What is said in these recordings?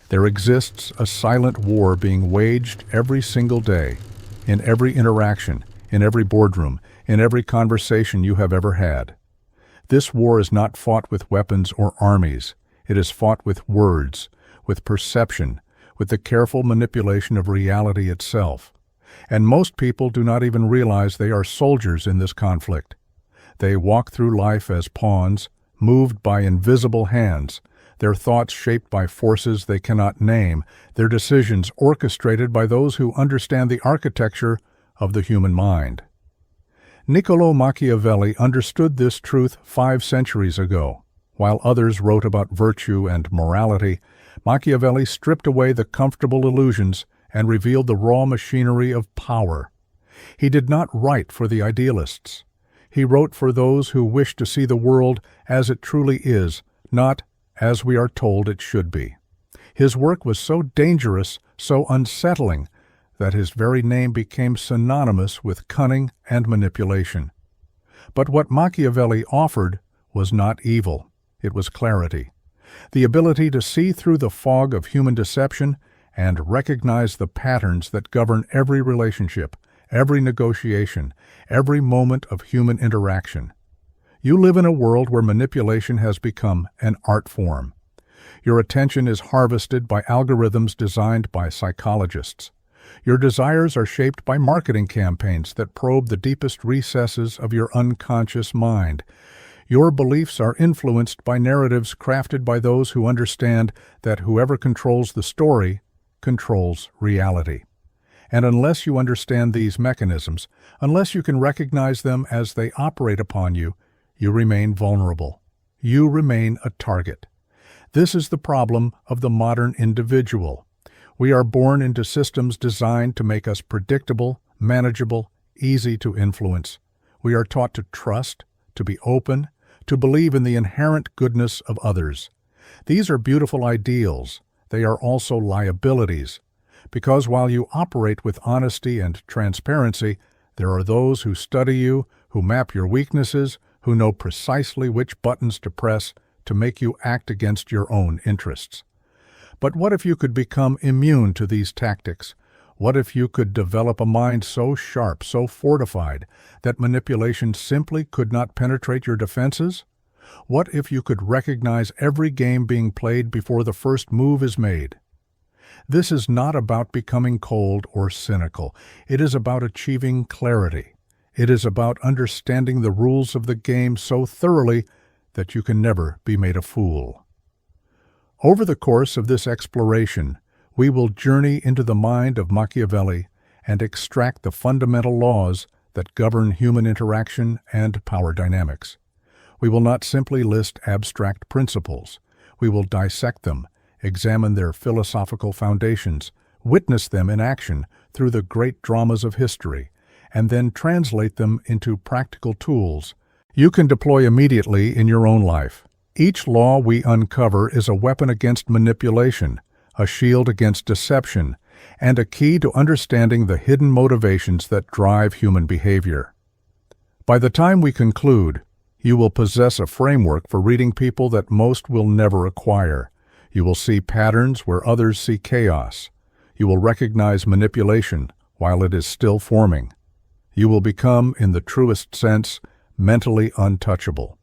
There exists a silent war being waged every single day, in every interaction, in every boardroom, in every conversation you have ever had. This war is not fought with weapons or armies. It is fought with words, with perception, with the careful manipulation of reality itself. And most people do not even realize they are soldiers in this conflict. They walk through life as pawns, moved by invisible hands, their thoughts shaped by forces they cannot name, their decisions orchestrated by those who understand the architecture of the human mind. Niccolò Machiavelli understood this truth 5 centuries ago. While others wrote about virtue and morality, Machiavelli stripped away the comfortable illusions and revealed the raw machinery of power. He did not write for the idealists. He wrote for those who wish to see the world as it truly is, not as we are told it should be. His work was so dangerous, so unsettling, that his very name became synonymous with cunning and manipulation. But what Machiavelli offered was not evil, it was clarity. The ability to see through the fog of human deception and recognize the patterns that govern every relationship, every negotiation, every moment of human interaction. You live in a world where manipulation has become an art form. Your attention is harvested by algorithms designed by psychologists. Your desires are shaped by marketing campaigns that probe the deepest recesses of your unconscious mind. Your beliefs are influenced by narratives crafted by those who understand that whoever controls the story controls reality. And unless you understand these mechanisms, unless you can recognize them as they operate upon you, you remain vulnerable. You remain a target. This is the problem of the modern individual. We are born into systems designed to make us predictable, manageable, easy to influence. We are taught to trust, to be open, to believe in the inherent goodness of others. These are beautiful ideals. They are also liabilities. Because while you operate with honesty and transparency, there are those who study you, who map your weaknesses, who know precisely which buttons to press to make you act against your own interests. But what if you could become immune to these tactics? What if you could develop a mind so sharp, so fortified, that manipulation simply could not penetrate your defenses? What if you could recognize every game being played before the first move is made? This is not about becoming cold or cynical. It is about achieving clarity. It is about understanding the rules of the game so thoroughly that you can never be made a fool. Over the course of this exploration, we will journey into the mind of Machiavelli and extract the fundamental laws that govern human interaction and power dynamics. We will not simply list abstract principles. We will dissect them, examine their philosophical foundations, witness them in action through the great dramas of history, and then translate them into practical tools you can deploy immediately in your own life. Each law we uncover is a weapon against manipulation, a shield against deception, and a key to understanding the hidden motivations that drive human behavior. By the time we conclude, you will possess a framework for reading people that most will never acquire. You will see patterns where others see chaos. You will recognize manipulation while it is still forming. You will become, in the truest sense, mentally untouchable.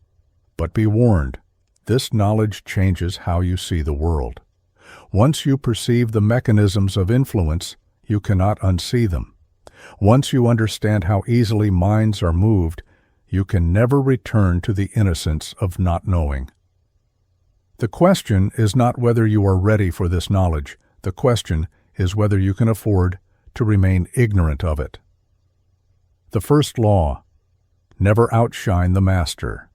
But be warned, this knowledge changes how you see the world. Once you perceive the mechanisms of influence, you cannot unsee them. Once you understand how easily minds are moved, you can never return to the innocence of not knowing. The question is not whether you are ready for this knowledge. The question is whether you can afford to remain ignorant of it. The first law: never outshine the master.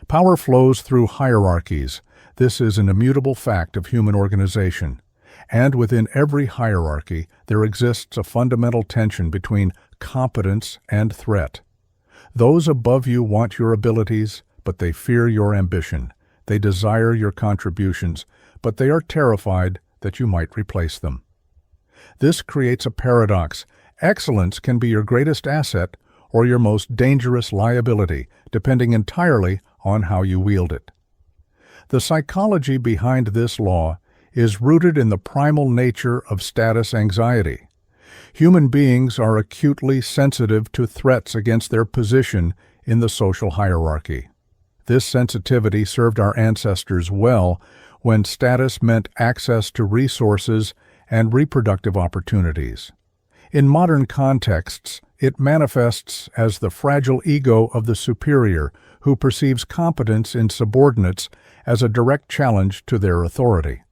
Power flows through hierarchies. This is an immutable fact of human organization. And within every hierarchy, there exists a fundamental tension between competence and threat. Those above you want your abilities, but they fear your ambition. They desire your contributions, but they are terrified that you might replace them. This creates a paradox. Excellence can be your greatest asset or your most dangerous liability, depending entirely on how you wield it. The psychology behind this law is rooted in the primal nature of status anxiety. Human beings are acutely sensitive to threats against their position in the social hierarchy. This sensitivity served our ancestors well when status meant access to resources and reproductive opportunities. In modern contexts, it manifests as the fragile ego of the superior who perceives competence in subordinates as a direct challenge to their authority.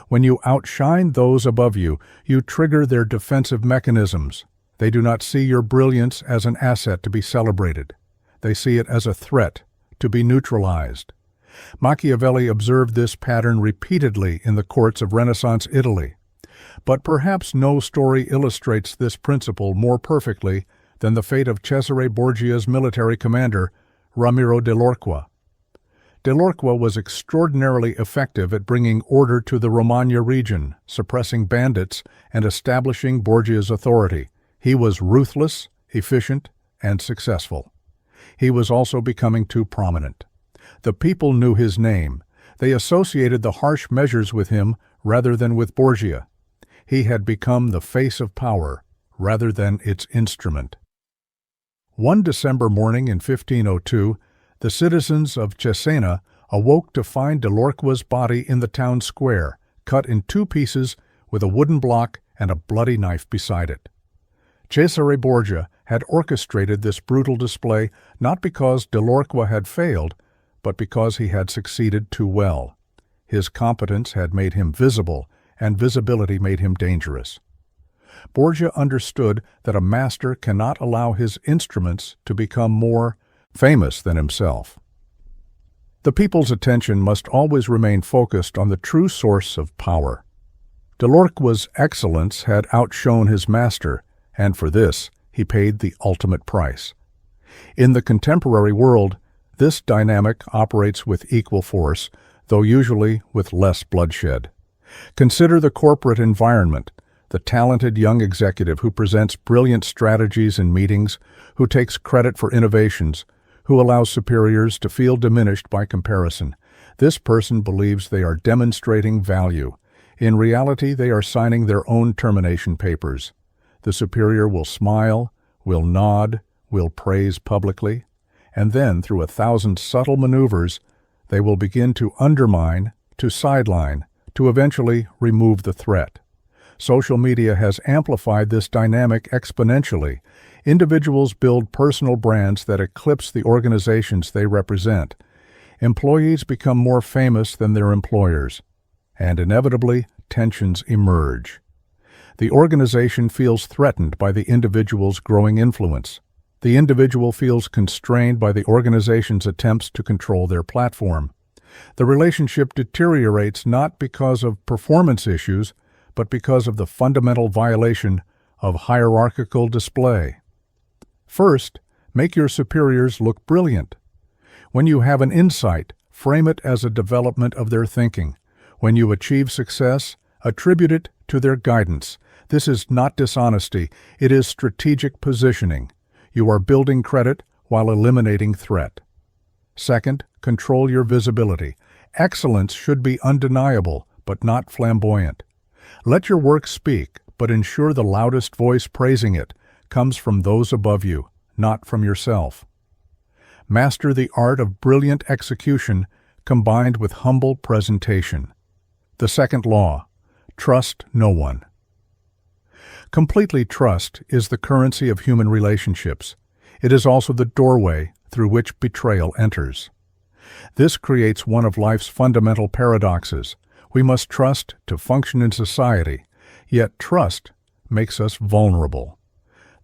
When you outshine those above you, you trigger their defensive mechanisms. They do not see your brilliance as an asset to be celebrated. They see it as a threat to be neutralized. Machiavelli observed this pattern repeatedly in the courts of Renaissance Italy. But perhaps no story illustrates this principle more perfectly than the fate of Cesare Borgia's military commander, Ramiro dell'Orqua. Dell'Orqua was extraordinarily effective at bringing order to the Romagna region, suppressing bandits, and establishing Borgia's authority. He was ruthless, efficient, and successful. He was also becoming too prominent. The people knew his name. They associated the harsh measures with him rather than with Borgia. He had become the face of power rather than its instrument. One December morning in 1502, the citizens of Cesena awoke to find dell'Orqua's body in the town square, cut in two pieces with a wooden block and a bloody knife beside it. Cesare Borgia had orchestrated this brutal display not because dell'Orqua had failed, but because he had succeeded too well. His competence had made him visible, and visibility made him dangerous. Borgia understood that a master cannot allow his instruments to become more famous than himself. The people's attention must always remain focused on the true source of power. Dell'Orqua's excellence had outshone his master, and for this he paid the ultimate price. In the contemporary world, this dynamic operates with equal force, though usually with less bloodshed. Consider the corporate environment, the talented young executive who presents brilliant strategies in meetings, who takes credit for innovations, who allows superiors to feel diminished by comparison. This person believes they are demonstrating value. In reality, they are signing their own termination papers. The superior will smile, will nod, will praise publicly, and then, through 1,000 subtle maneuvers, they will begin to undermine, to sideline, to eventually remove the threat. Social media has amplified this dynamic exponentially. Individuals build personal brands that eclipse the organizations they represent. Employees become more famous than their employers, and inevitably, tensions emerge. The organization feels threatened by the individual's growing influence. The individual feels constrained by the organization's attempts to control their platform. The relationship deteriorates not because of performance issues, but because of the fundamental violation of hierarchical display. First, make your superiors look brilliant. When you have an insight, frame it as a development of their thinking. When you achieve success, attribute it to their guidance. This is not dishonesty, it is strategic positioning. You are building credit while eliminating threat. Second, control your visibility. Excellence should be undeniable, but not flamboyant. Let your work speak, but ensure the loudest voice praising it comes from those above you, not from yourself. Master the art of brilliant execution combined with humble presentation. The second law, trust no one. Completely trust is the currency of human relationships. It is also the doorway through which betrayal enters. This creates one of life's fundamental paradoxes. We must trust to function in society, yet trust makes us vulnerable.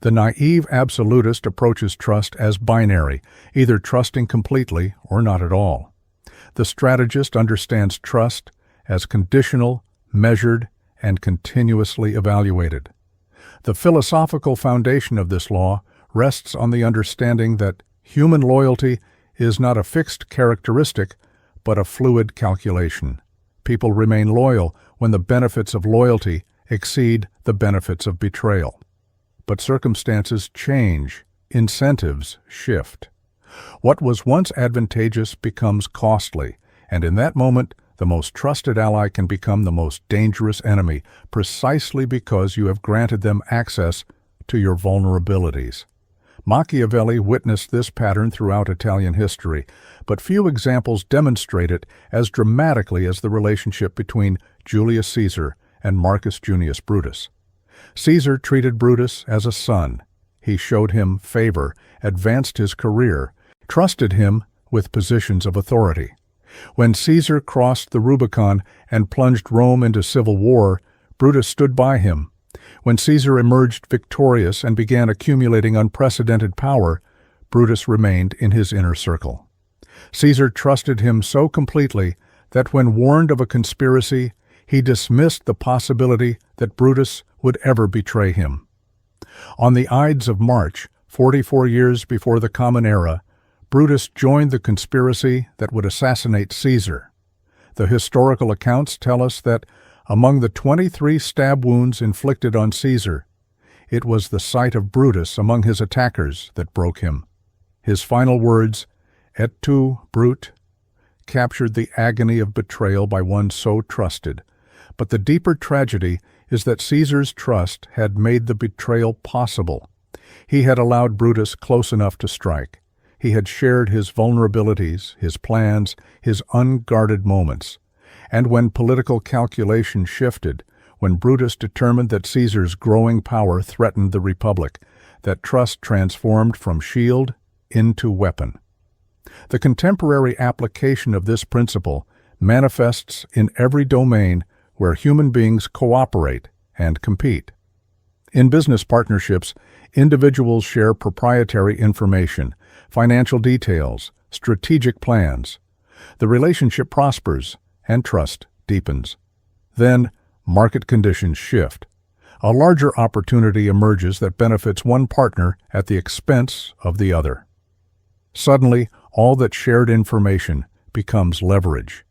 The naive absolutist approaches trust as binary, either trusting completely or not at all. The strategist understands trust as conditional, measured, and continuously evaluated. The philosophical foundation of this law rests on the understanding that human loyalty is not a fixed characteristic, but a fluid calculation. People remain loyal when the benefits of loyalty exceed the benefits of betrayal. But circumstances change, incentives shift. What was once advantageous becomes costly, and in that moment, The most trusted ally can become the most dangerous enemy precisely because you have granted them access to your vulnerabilities. Machiavelli witnessed this pattern throughout Italian history, but few examples demonstrate it as dramatically as the relationship between Julius Caesar and Marcus Junius Brutus. Caesar treated Brutus as a son. He showed him favor, advanced his career, trusted him with positions of authority. When Caesar crossed the Rubicon and plunged Rome into civil war, Brutus stood by him. When Caesar emerged victorious and began accumulating unprecedented power, Brutus remained in his inner circle. Caesar trusted him so completely that when warned of a conspiracy, he dismissed the possibility that Brutus would ever betray him. On the Ides of March, 44 years before the Common Era, Brutus joined the conspiracy that would assassinate Caesar. The historical accounts tell us that among the 23 stab wounds inflicted on Caesar, it was the sight of Brutus among his attackers that broke him. His final words, "Et tu, Brute," captured the agony of betrayal by one so trusted. But the deeper tragedy is that Caesar's trust had made the betrayal possible. He had allowed Brutus close enough to strike. He had shared his vulnerabilities, his plans, his unguarded moments. And when political calculation shifted, when Brutus determined that Caesar's growing power threatened the Republic, that trust transformed from shield into weapon. The contemporary application of this principle manifests in every domain where human beings cooperate and compete. In business partnerships, individuals share proprietary information, financial details, strategic plans. The relationship prospers and trust deepens. Then, market conditions shift. A larger opportunity emerges that benefits one partner at the expense of the other. Suddenly, all that shared information becomes leverage.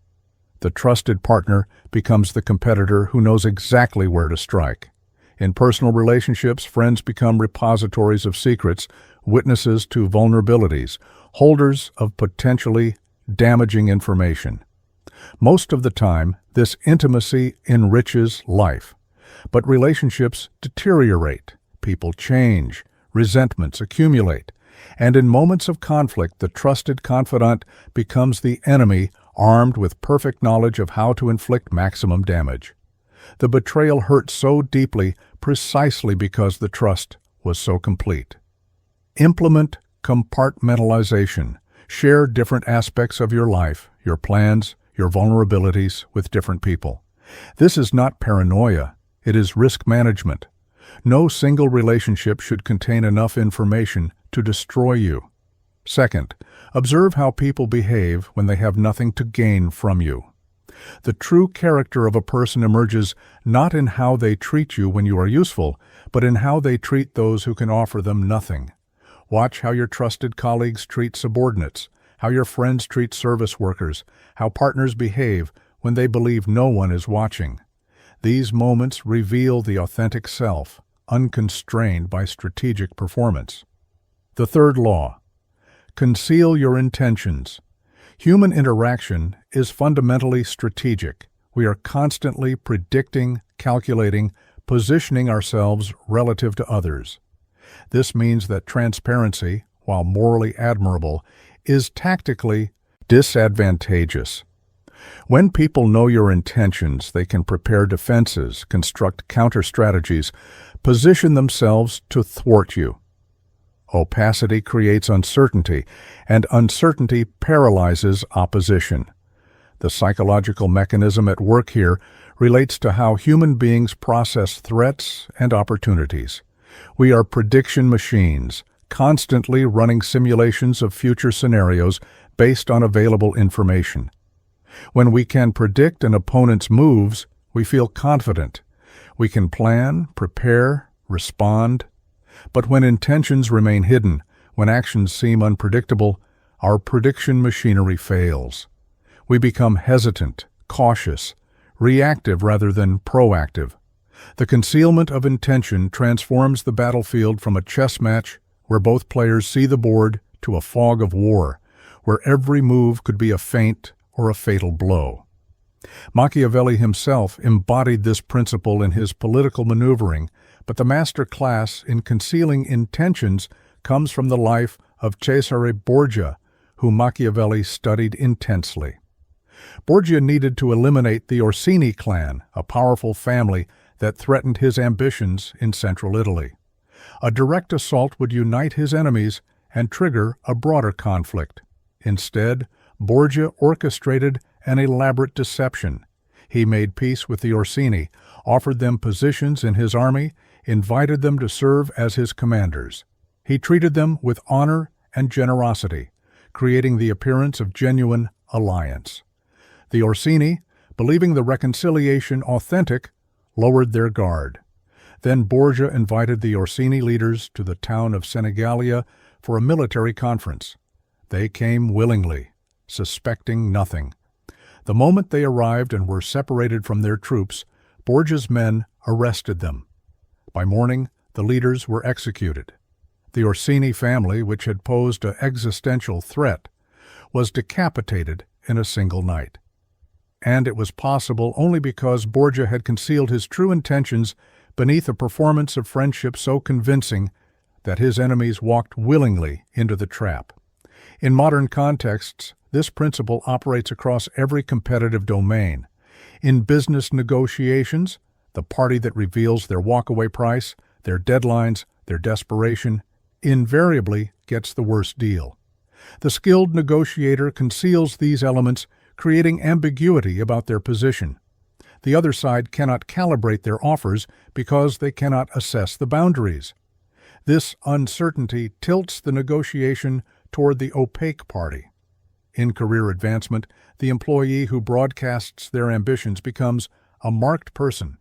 The trusted partner becomes the competitor who knows exactly where to strike. In personal relationships, friends become repositories of secrets, witnesses to vulnerabilities, holders of potentially damaging information. Most of the time, this intimacy enriches life. But relationships deteriorate, people change, resentments accumulate, and in moments of conflict, the trusted confidant becomes the enemy armed with perfect knowledge of how to inflict maximum damage. The betrayal hurt so deeply precisely because the trust was so complete. Implement compartmentalization. Share different aspects of your life, your plans, your vulnerabilities with different people. This is not paranoia, it is risk management. No single relationship should contain enough information to destroy you. Second, observe how people behave when they have nothing to gain from you. The true character of a person emerges not in how they treat you when you are useful, but in how they treat those who can offer them nothing. Watch how your trusted colleagues treat subordinates, how your friends treat service workers, how partners behave when they believe no one is watching. These moments reveal the authentic self, unconstrained by strategic performance. The third law: conceal your intentions. Human interaction is fundamentally strategic. We are constantly predicting, calculating, positioning ourselves relative to others. This means that transparency, while morally admirable, is tactically disadvantageous. When people know your intentions, they can prepare defenses, construct counter-strategies, position themselves to thwart you. Opacity creates uncertainty, and uncertainty paralyzes opposition. The psychological mechanism at work here relates to how human beings process threats and opportunities. We are prediction machines, constantly running simulations of future scenarios based on available information. When we can predict an opponent's moves, we feel confident. We can plan, prepare, respond. But when intentions remain hidden, when actions seem unpredictable, our prediction machinery fails. We become hesitant, cautious, reactive rather than proactive. The concealment of intention transforms the battlefield from a chess match where both players see the board to a fog of war, where every move could be a feint or a fatal blow. Machiavelli himself embodied this principle in his political maneuvering, but the master class in concealing intentions comes from the life of Cesare Borgia, whom Machiavelli studied intensely. Borgia needed to eliminate the Orsini clan, a powerful family that threatened his ambitions in central Italy. A direct assault would unite his enemies and trigger a broader conflict. Instead, Borgia orchestrated an elaborate deception. He made peace with the Orsini, offered them positions in his army, invited them to serve as his commanders. He treated them with honor and generosity, creating the appearance of genuine alliance. The Orsini, believing the reconciliation authentic, lowered their guard. Then Borgia invited the Orsini leaders to the town of Senigallia for a military conference. They came willingly, suspecting nothing. The moment they arrived and were separated from their troops, Borgia's men arrested them. By morning, the leaders were executed. The Orsini family, which had posed an existential threat, was decapitated in a single night. And it was possible only because Borgia had concealed his true intentions beneath a performance of friendship so convincing that his enemies walked willingly into the trap. In modern contexts, this principle operates across every competitive domain. In business negotiations, the party that reveals their walkaway price, their deadlines, their desperation, invariably gets the worst deal. The skilled negotiator conceals these elements, creating ambiguity about their position. The other side cannot calibrate their offers because they cannot assess the boundaries. This uncertainty tilts the negotiation toward the opaque party. In career advancement, the employee who broadcasts their ambitions becomes a marked person.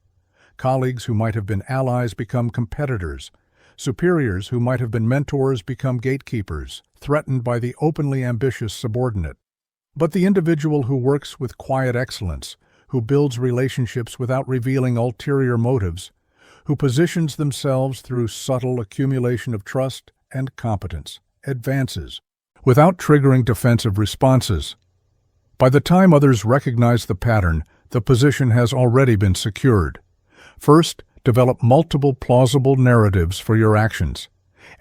Colleagues who might have been allies become competitors. Superiors who might have been mentors become gatekeepers, threatened by the openly ambitious subordinate. But the individual who works with quiet excellence, who builds relationships without revealing ulterior motives, who positions themselves through subtle accumulation of trust and competence, advances, without triggering defensive responses. By the time others recognize the pattern, the position has already been secured. First, develop multiple plausible narratives for your actions.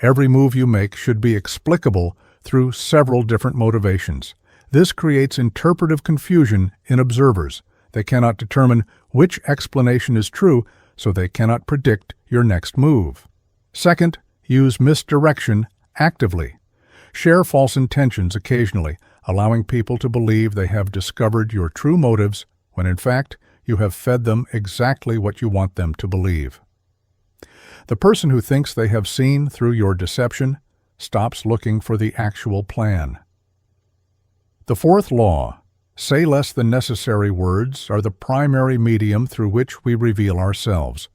Every move you make should be explicable through several different motivations. This creates interpretive confusion in observers. They cannot determine which explanation is true, so they cannot predict your next move. Second, use misdirection actively. Share false intentions occasionally, allowing people to believe they have discovered your true motives when in fact you have fed them exactly what you want them to believe. The person who thinks they have seen through your deception stops looking for the actual plan. The fourth law, say less than necessary words, are the primary medium through which we reveal ourselves.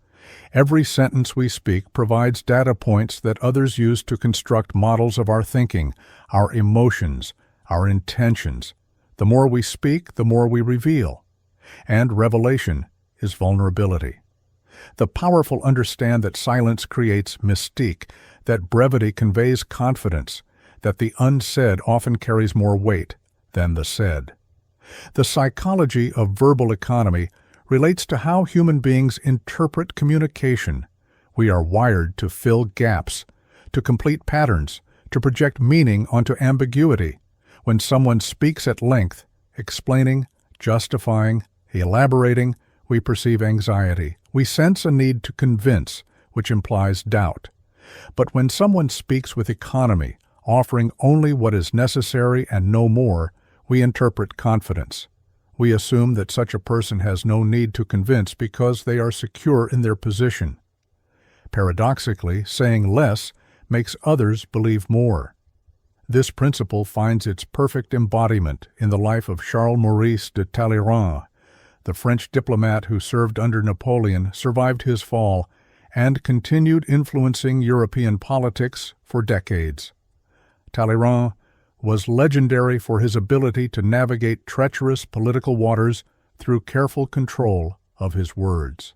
Every sentence we speak provides data points that others use to construct models of our thinking, our emotions, our intentions. The more we speak, the more we reveal. And revelation is vulnerability. The powerful understand that silence creates mystique, that brevity conveys confidence, that the unsaid often carries more weight than the said. The psychology of verbal economy relates to how human beings interpret communication. We are wired to fill gaps, to complete patterns, to project meaning onto ambiguity. When someone speaks at length, explaining, justifying, elaborating, we perceive anxiety. We sense a need to convince, which implies doubt. But when someone speaks with economy, offering only what is necessary and no more, we interpret confidence. We assume that such a person has no need to convince because they are secure in their position. Paradoxically, saying less makes others believe more. This principle finds its perfect embodiment in the life of Charles Maurice de Talleyrand. The French diplomat who served under Napoleon survived his fall and continued influencing European politics for decades. Talleyrand was legendary for his ability to navigate treacherous political waters through careful control of his words.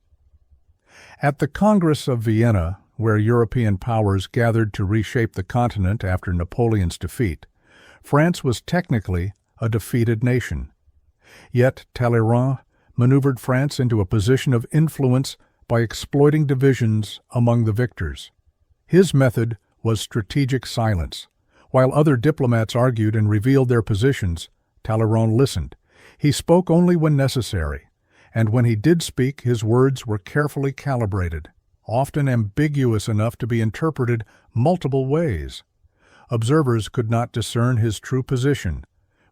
At the Congress of Vienna, where European powers gathered to reshape the continent after Napoleon's defeat, France was technically a defeated nation. Yet Talleyrand maneuvered France into a position of influence by exploiting divisions among the victors. His method was strategic silence. While other diplomats argued and revealed their positions, Talleyrand listened. He spoke only when necessary, and when he did speak, his words were carefully calibrated, often ambiguous enough to be interpreted multiple ways. Observers could not discern his true position,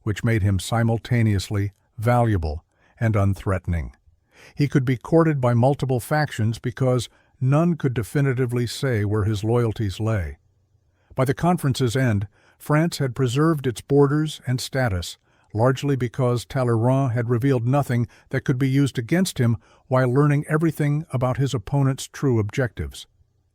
which made him simultaneously valuable and unthreatening. He could be courted by multiple factions because none could definitively say where his loyalties lay. By the conference's end, France had preserved its borders and status, largely because Talleyrand had revealed nothing that could be used against him while learning everything about his opponent's true objectives.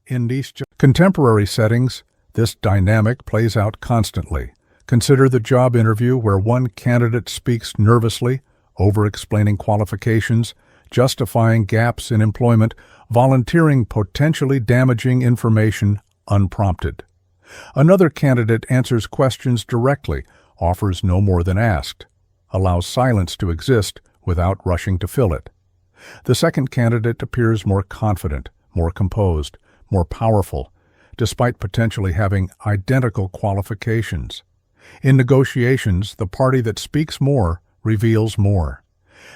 In these contemporary settings, this dynamic plays out constantly. Consider the job interview where one candidate speaks nervously, over-explaining qualifications, justifying gaps in employment, volunteering potentially damaging information unprompted. Another candidate answers questions directly, offers no more than asked, allows silence to exist without rushing to fill it. The second candidate appears more confident, more composed, more powerful, despite potentially having identical qualifications. In negotiations, the party that speaks more reveals more.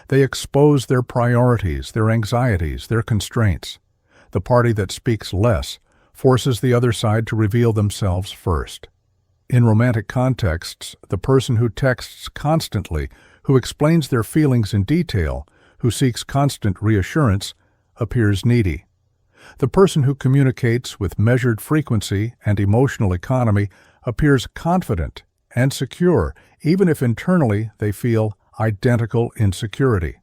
They expose their priorities, their anxieties, their constraints. The party that speaks less forces the other side to reveal themselves first. In romantic contexts, the person who texts constantly, who explains their feelings in detail, who seeks constant reassurance, appears needy. The person who communicates with measured frequency and emotional economy appears confident and secure, even if internally they feel identical insecurity.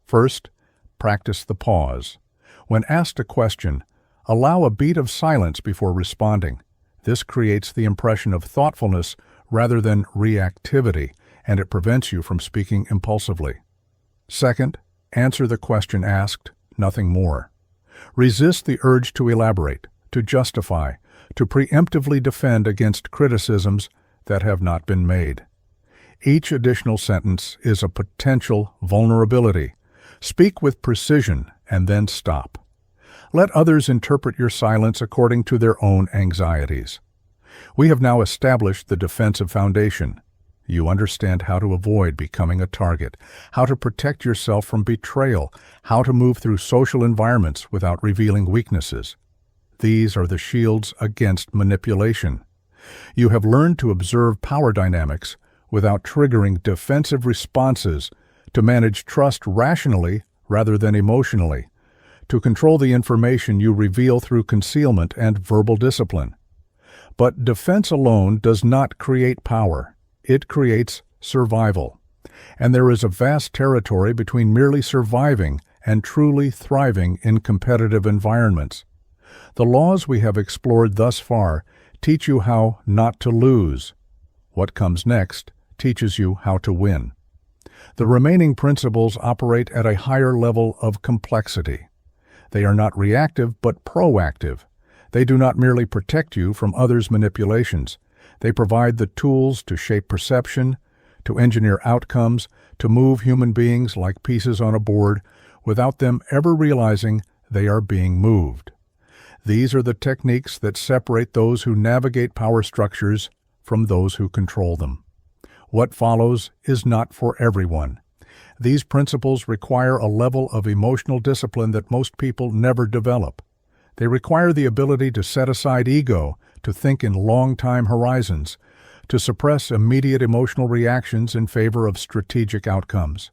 First, practice the pause. When asked a question, allow a beat of silence before responding. This creates the impression of thoughtfulness rather than reactivity, and it prevents you from speaking impulsively. Second, answer the question asked, nothing more. Resist the urge to elaborate, to justify, to preemptively defend against criticisms that have not been made. Each additional sentence is a potential vulnerability. Speak with precision and then stop. Let others interpret your silence according to their own anxieties. We have now established the defensive foundation. You understand how to avoid becoming a target, how to protect yourself from betrayal, how to move through social environments without revealing weaknesses. These are the shields against manipulation. You have learned to observe power dynamics without triggering defensive responses, to manage trust rationally rather than emotionally, to control the information you reveal through concealment and verbal discipline. But defense alone does not create power. It creates survival. And there is a vast territory between merely surviving and truly thriving in competitive environments. The laws we have explored thus far teach you how not to lose. What comes next teaches you how to win. The remaining principles operate at a higher level of complexity. They are not reactive but proactive. They do not merely protect you from others' manipulations. They provide the tools to shape perception, to engineer outcomes, to move human beings like pieces on a board without them ever realizing they are being moved. These are the techniques that separate those who navigate power structures from those who control them. What follows is not for everyone. These principles require a level of emotional discipline that most people never develop. They require the ability to set aside ego, to think in long-time horizons, to suppress immediate emotional reactions in favor of strategic outcomes.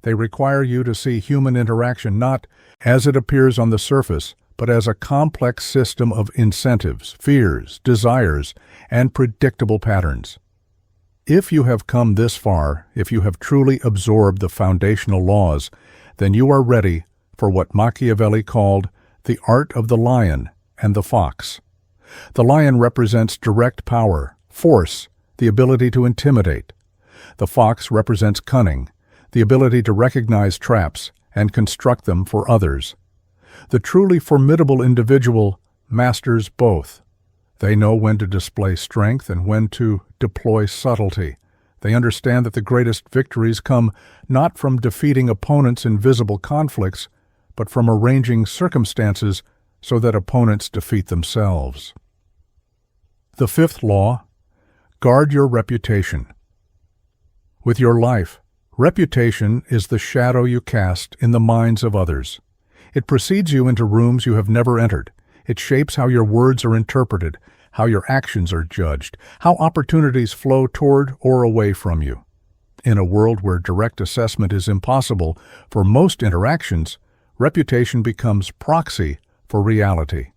They require you to see human interaction not as it appears on the surface, but as a complex system of incentives, fears, desires, and predictable patterns. If you have come this far, if you have truly absorbed the foundational laws, then you are ready for what Machiavelli called the art of the lion and the fox. The lion represents direct power, force, the ability to intimidate. The fox represents cunning, the ability to recognize traps and construct them for others. The truly formidable individual masters both. They know when to display strength and when to deploy subtlety. They understand that the greatest victories come not from defeating opponents in visible conflicts, but from arranging circumstances so that opponents defeat themselves. The fifth law: guard your reputation. With your life, reputation is the shadow you cast in the minds of others. It precedes you into rooms you have never entered. It shapes how your words are interpreted, how your actions are judged, how opportunities flow toward or away from you. In a world where direct assessment is impossible for most interactions, reputation becomes proxy for reality.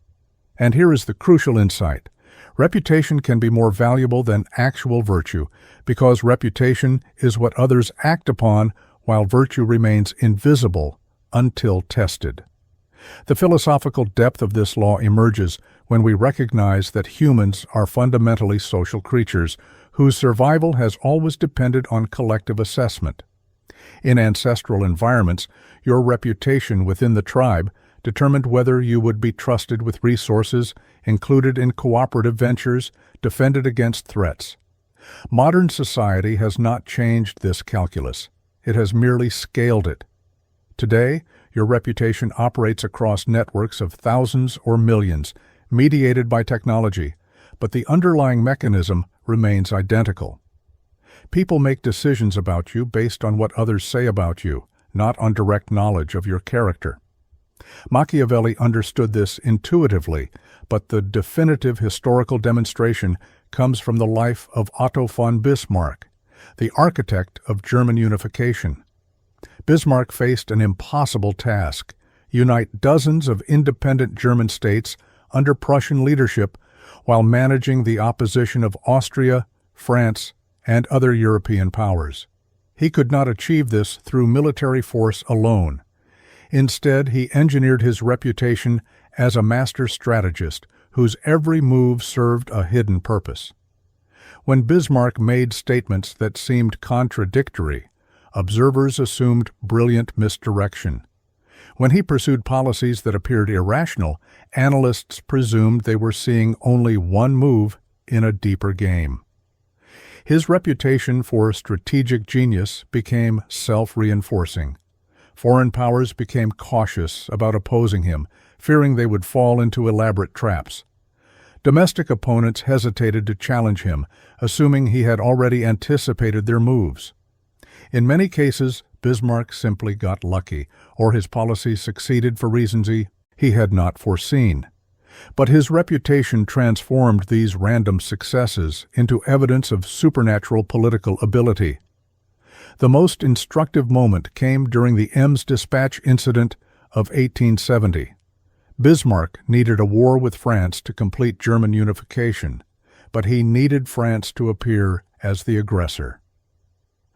And here is the crucial insight. Reputation can be more valuable than actual virtue, because reputation is what others act upon while virtue remains invisible until tested. The philosophical depth of this law emerges when we recognize that humans are fundamentally social creatures whose survival has always depended on collective assessment. In ancestral environments, your reputation within the tribe determined whether you would be trusted with resources, included in cooperative ventures, defended against threats. Modern society has not changed this calculus. It has merely scaled it. Today, your reputation operates across networks of thousands or millions, mediated by technology, but the underlying mechanism remains identical. People make decisions about you based on what others say about you, not on direct knowledge of your character. Machiavelli understood this intuitively, but the definitive historical demonstration comes from the life of Otto von Bismarck, the architect of German unification. Bismarck faced an impossible task: unite dozens of independent German states under Prussian leadership while managing the opposition of Austria, France, and other European powers. He could not achieve this through military force alone. Instead, he engineered his reputation as a master strategist whose every move served a hidden purpose. When Bismarck made statements that seemed contradictory, observers assumed brilliant misdirection. When he pursued policies that appeared irrational, analysts presumed they were seeing only one move in a deeper game. His reputation for strategic genius became self-reinforcing. Foreign powers became cautious about opposing him, fearing they would fall into elaborate traps. Domestic opponents hesitated to challenge him, assuming he had already anticipated their moves. In many cases, Bismarck simply got lucky, or his policies succeeded for reasons he had not foreseen. But his reputation transformed these random successes into evidence of supernatural political ability. The most instructive moment came during the Ems Dispatch incident of 1870. Bismarck needed a war with France to complete German unification, but he needed France to appear as the aggressor.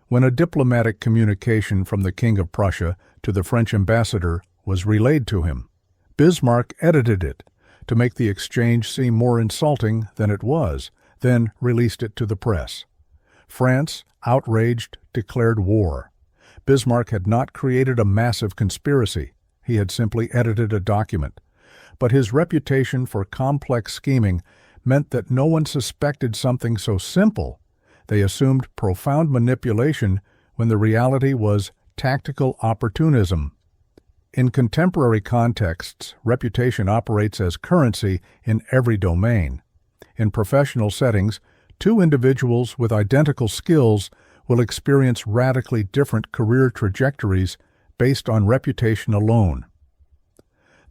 When a diplomatic communication from the King of Prussia to the French ambassador was relayed to him, Bismarck edited it to make the exchange seem more insulting than it was, then released it to the press. France, outraged, declared war. Bismarck had not created a massive conspiracy. He had simply edited a document. But his reputation for complex scheming meant that no one suspected something so simple. They assumed profound manipulation when the reality was tactical opportunism. In contemporary contexts, reputation operates as currency in every domain. In professional settings, two individuals with identical skills will experience radically different career trajectories based on reputation alone.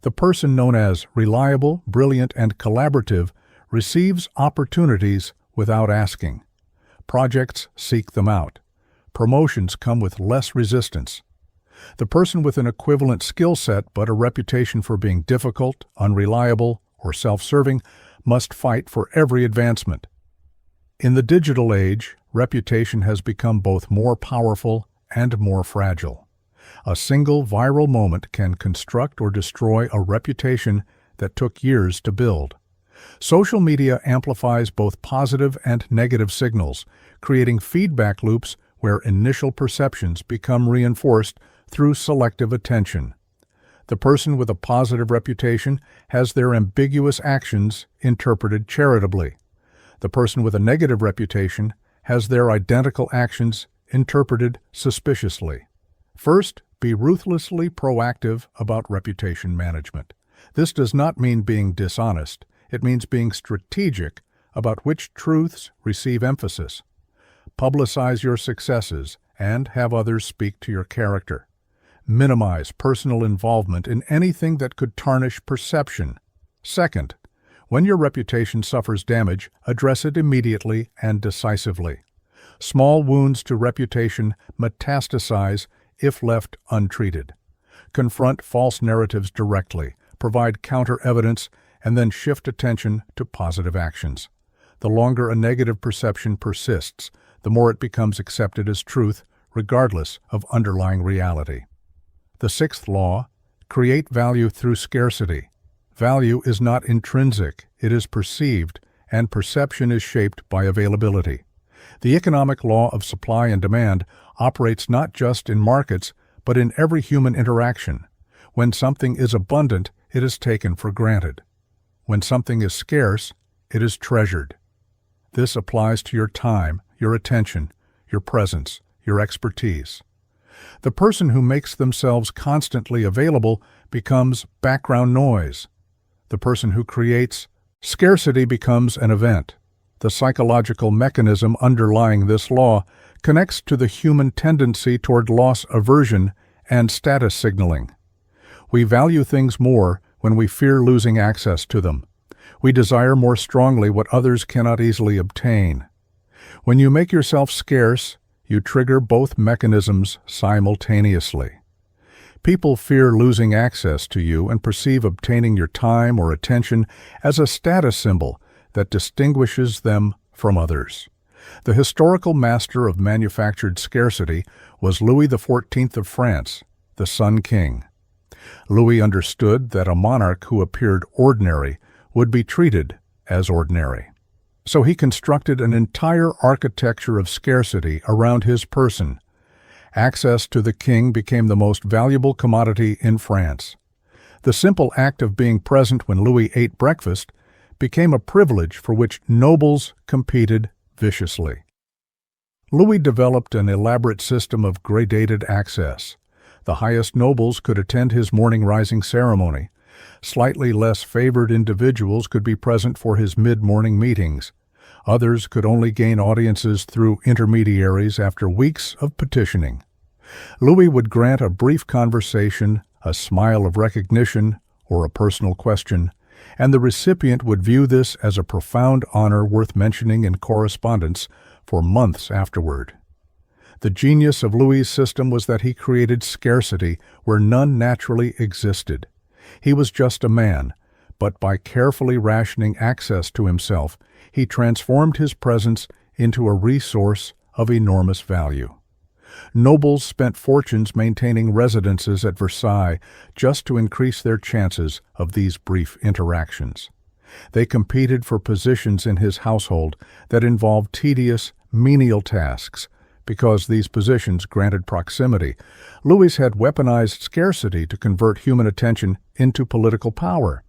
The person known as reliable, brilliant, and collaborative receives opportunities without asking. Projects seek them out. Promotions come with less resistance. The person with an equivalent skill set but a reputation for being difficult, unreliable, or self-serving must fight for every advancement. In the digital age, reputation has become both more powerful and more fragile. A single viral moment can construct or destroy a reputation that took years to build. Social media amplifies both positive and negative signals, creating feedback loops where initial perceptions become reinforced through selective attention. The person with a positive reputation has their ambiguous actions interpreted charitably. The person with a negative reputation has their identical actions interpreted suspiciously. First, be ruthlessly proactive about reputation management. This does not mean being dishonest. It means being strategic about which truths receive emphasis. Publicize your successes and have others speak to your character. Minimize personal involvement in anything that could tarnish perception. Second, when your reputation suffers damage, address it immediately and decisively. Small wounds to reputation metastasize if left untreated. Confront false narratives directly, provide counter-evidence, and then shift attention to positive actions. The longer a negative perception persists, the more it becomes accepted as truth, regardless of underlying reality. The sixth law: create value through scarcity. Value is not intrinsic, it is perceived, and perception is shaped by availability. The economic law of supply and demand operates not just in markets, but in every human interaction. When something is abundant, it is taken for granted. When something is scarce, it is treasured. This applies to your time, your attention, your presence, your expertise. The person who makes themselves constantly available becomes background noise. The person who creates scarcity becomes an event. The psychological mechanism underlying this law connects to the human tendency toward loss aversion and status signaling. We value things more when we fear losing access to them. We desire more strongly what others cannot easily obtain. When you make yourself scarce, you trigger both mechanisms simultaneously. People fear losing access to you and perceive obtaining your time or attention as a status symbol that distinguishes them from others. The historical master of manufactured scarcity was Louis XIV of France, the Sun King. Louis understood that a monarch who appeared ordinary would be treated as ordinary. So he constructed an entire architecture of scarcity around his person. Access to the king became the most valuable commodity in France. The simple act of being present when Louis ate breakfast became a privilege for which nobles competed viciously. Louis developed an elaborate system of gradated access. The highest nobles could attend his morning rising ceremony. Slightly less favored individuals could be present for his mid-morning meetings. Others could only gain audiences through intermediaries after weeks of petitioning. Louis would grant a brief conversation, a smile of recognition, or a personal question, and the recipient would view this as a profound honor worth mentioning in correspondence for months afterward. The genius of Louis's system was that he created scarcity where none naturally existed. He was just a man, but by carefully rationing access to himself, he transformed his presence into a resource of enormous value. Nobles spent fortunes maintaining residences at Versailles just to increase their chances of these brief interactions. They competed for positions in his household that involved tedious, menial tasks. Because these positions granted proximity, Louis had weaponized scarcity to convert human attention into political power.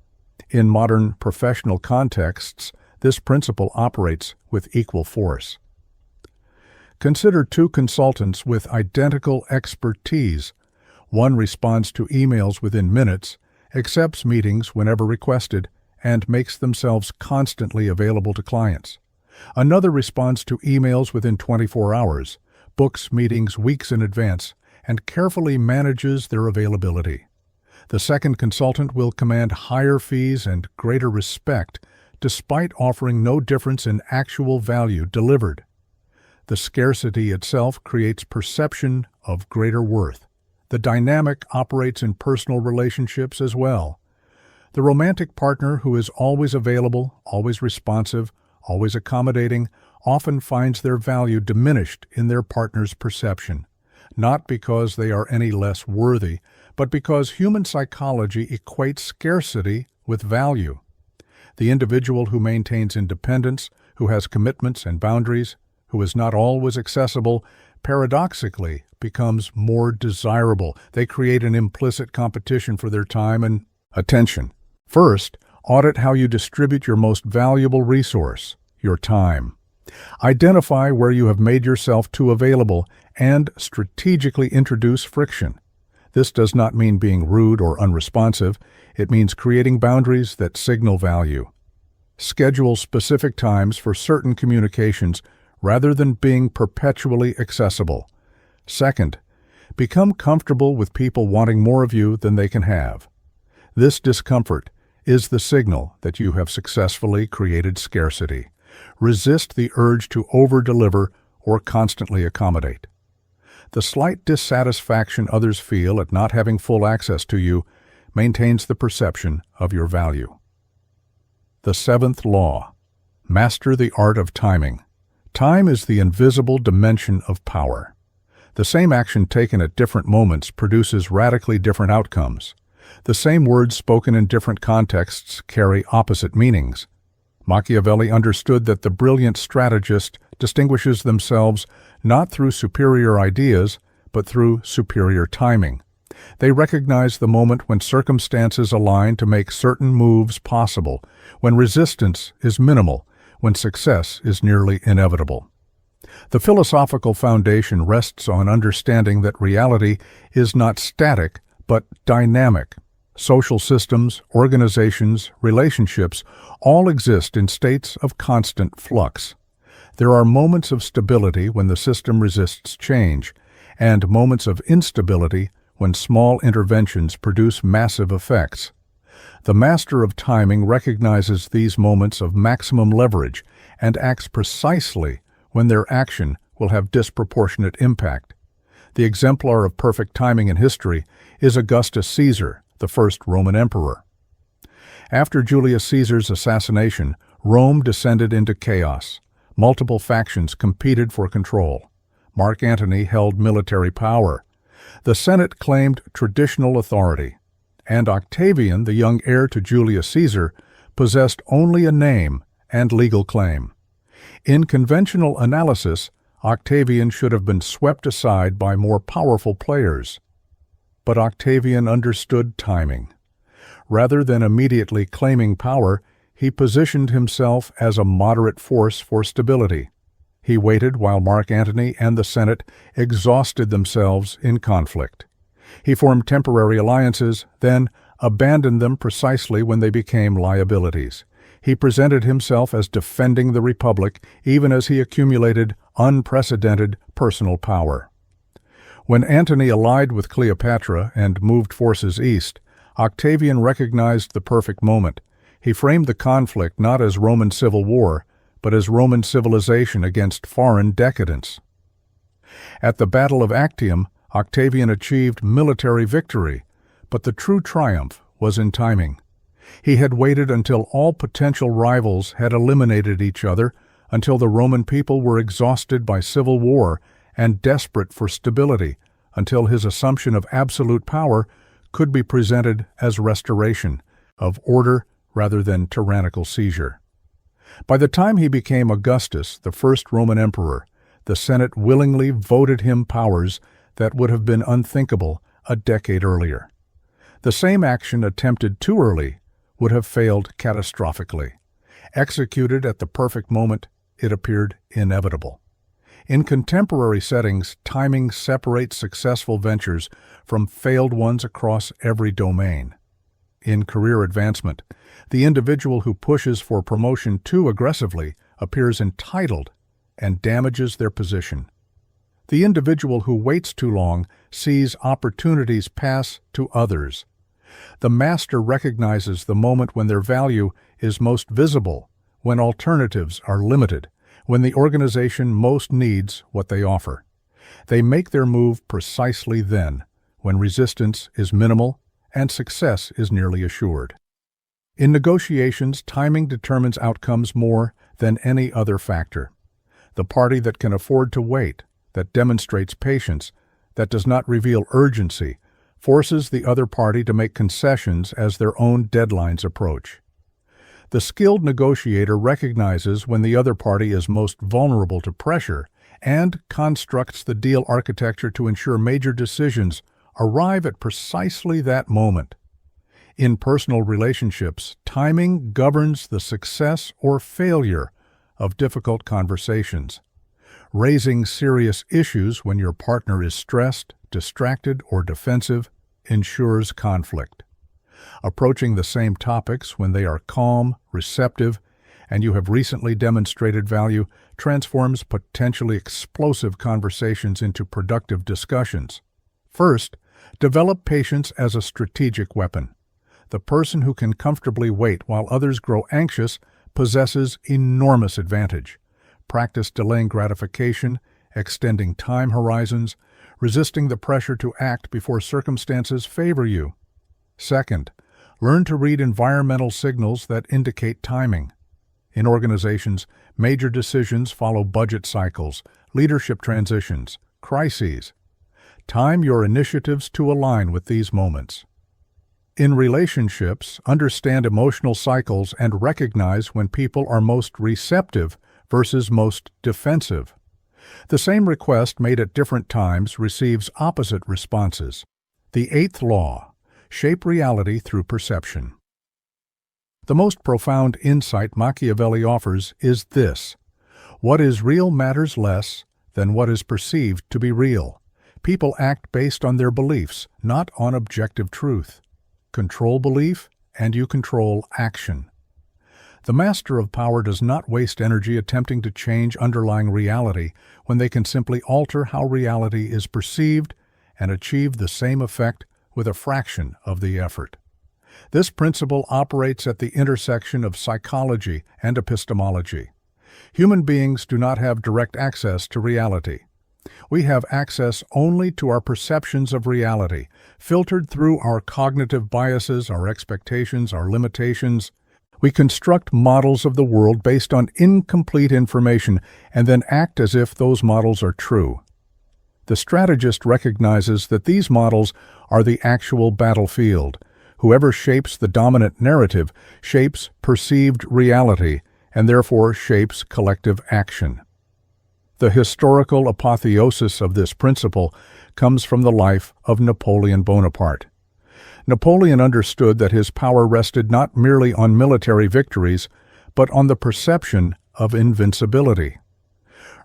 In modern professional contexts, this principle operates with equal force. Consider two consultants with identical expertise. One responds to emails within minutes, accepts meetings whenever requested, and makes themselves constantly available to clients. Another responds to emails within 24 hours, books meetings weeks in advance, and carefully manages their availability. The second consultant will command higher fees and greater respect, despite offering no difference in actual value delivered. The scarcity itself creates perception of greater worth. The dynamic operates in personal relationships as well. The romantic partner who is always available, always responsive, always accommodating, often finds their value diminished in their partner's perception, not because they are any less worthy, but because human psychology equates scarcity with value. The individual who maintains independence, who has commitments and boundaries, who is not always accessible, paradoxically becomes more desirable. They create an implicit competition for their time and attention. First, audit how you distribute your most valuable resource, your time. Identify where you have made yourself too available and strategically introduce friction. This does not mean being rude or unresponsive. It means creating boundaries that signal value. Schedule specific times for certain communications rather than being perpetually accessible. Second, become comfortable with people wanting more of you than they can have. This discomfort is the signal that you have successfully created scarcity. Resist the urge to over-deliver or constantly accommodate. The slight dissatisfaction others feel at not having full access to you maintains the perception of your value. The seventh law. Master the art of timing. Time is the invisible dimension of power. The same action taken at different moments produces radically different outcomes. The same words spoken in different contexts carry opposite meanings. Machiavelli understood that the brilliant strategist distinguishes themselves not through superior ideas, but through superior timing. They recognize the moment when circumstances align to make certain moves possible, when resistance is minimal, when success is nearly inevitable. The philosophical foundation rests on understanding that reality is not static, but dynamic. Social systems, organizations, relationships all exist in states of constant flux. There are moments of stability when the system resists change, and moments of instability when small interventions produce massive effects. The master of timing recognizes these moments of maximum leverage and acts precisely when their action will have disproportionate impact. The exemplar of perfect timing in history is Augustus Caesar, the first Roman emperor. After Julius Caesar's assassination, Rome descended into chaos. Multiple factions competed for control. Mark Antony held military power. The Senate claimed traditional authority. And Octavian, the young heir to Julius Caesar, possessed only a name and legal claim. In conventional analysis, Octavian should have been swept aside by more powerful players. But Octavian understood timing. Rather than immediately claiming power, he positioned himself as a moderate force for stability. He waited while Mark Antony and the Senate exhausted themselves in conflict. He formed temporary alliances, then abandoned them precisely when they became liabilities. He presented himself as defending the Republic, even as he accumulated unprecedented personal power. When Antony allied with Cleopatra and moved forces east, Octavian recognized the perfect moment. He framed the conflict not as Roman civil war, but as Roman civilization against foreign decadence. At the Battle of Actium, Octavian achieved military victory, but the true triumph was in timing. He had waited until all potential rivals had eliminated each other, until the Roman people were exhausted by civil war and desperate for stability, until his assumption of absolute power could be presented as restoration of order rather than tyrannical seizure. By the time he became Augustus, the first Roman emperor, the Senate willingly voted him powers that would have been unthinkable a decade earlier. The same action attempted too early would have failed catastrophically. Executed at the perfect moment, it appeared inevitable. In contemporary settings, timing separates successful ventures from failed ones across every domain. In career advancement, the individual who pushes for promotion too aggressively appears entitled and damages their position. The individual who waits too long sees opportunities pass to others. The master recognizes the moment when their value is most visible, when alternatives are limited, when the organization most needs what they offer. They make their move precisely then, when resistance is minimal and success is nearly assured. In negotiations, timing determines outcomes more than any other factor. The party that can afford to wait, that demonstrates patience, that does not reveal urgency, forces the other party to make concessions as their own deadlines approach. The skilled negotiator recognizes when the other party is most vulnerable to pressure and constructs the deal architecture to ensure major decisions arrive at precisely that moment. In personal relationships, timing governs the success or failure of difficult conversations. Raising serious issues when your partner is stressed, distracted, or defensive ensures conflict. Approaching the same topics when they are calm, receptive, and you have recently demonstrated value transforms potentially explosive conversations into productive discussions. First, develop patience as a strategic weapon. The person who can comfortably wait while others grow anxious possesses enormous advantage. Practice delaying gratification, extending time horizons, resisting the pressure to act before circumstances favor you. Second, learn to read environmental signals that indicate timing. In organizations, major decisions follow budget cycles, leadership transitions, crises. Time your initiatives to align with these moments. In relationships, understand emotional cycles and recognize when people are most receptive versus most defensive. The same request made at different times receives opposite responses. The eighth law: shape reality through perception. The most profound insight Machiavelli offers is this: what is real matters less than what is perceived to be real. People act based on their beliefs, not on objective truth. Control belief, and you control action. The master of power does not waste energy attempting to change underlying reality when they can simply alter how reality is perceived and achieve the same effect with a fraction of the effort. This principle operates at the intersection of psychology and epistemology. Human beings do not have direct access to reality. We have access only to our perceptions of reality, filtered through our cognitive biases, our expectations, our limitations. We construct models of the world based on incomplete information and then act as if those models are true. The strategist recognizes that these models are the actual battlefield. Whoever shapes the dominant narrative shapes perceived reality and therefore shapes collective action. The historical apotheosis of this principle comes from the life of Napoleon Bonaparte. Napoleon understood that his power rested not merely on military victories, but on the perception of invincibility.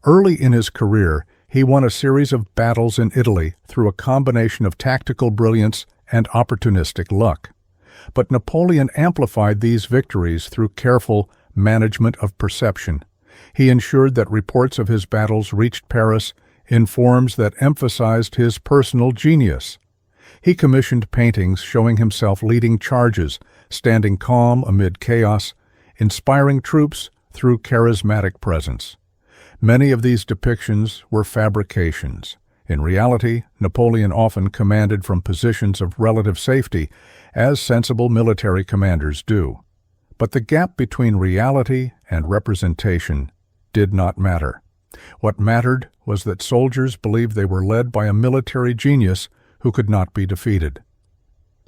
Early in his career, he won a series of battles in Italy through a combination of tactical brilliance and opportunistic luck. But Napoleon amplified these victories through careful management of perception. He ensured that reports of his battles reached Paris in forms that emphasized his personal genius. He commissioned paintings showing himself leading charges, standing calm amid chaos, inspiring troops through charismatic presence. Many of these depictions were fabrications. In reality, Napoleon often commanded from positions of relative safety, as sensible military commanders do. But the gap between reality and representation did not matter. What mattered was that soldiers believed they were led by a military genius who could not be defeated.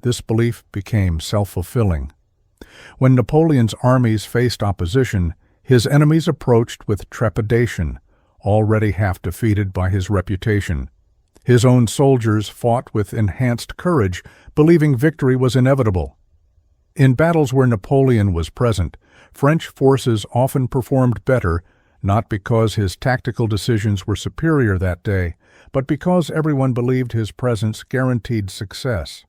This belief became self-fulfilling. When Napoleon's armies faced opposition, his enemies approached with trepidation, already half defeated by his reputation. His own soldiers fought with enhanced courage, believing victory was inevitable. In battles where Napoleon was present, French forces often performed better, not because his tactical decisions were superior that day, but because everyone believed his presence guaranteed success.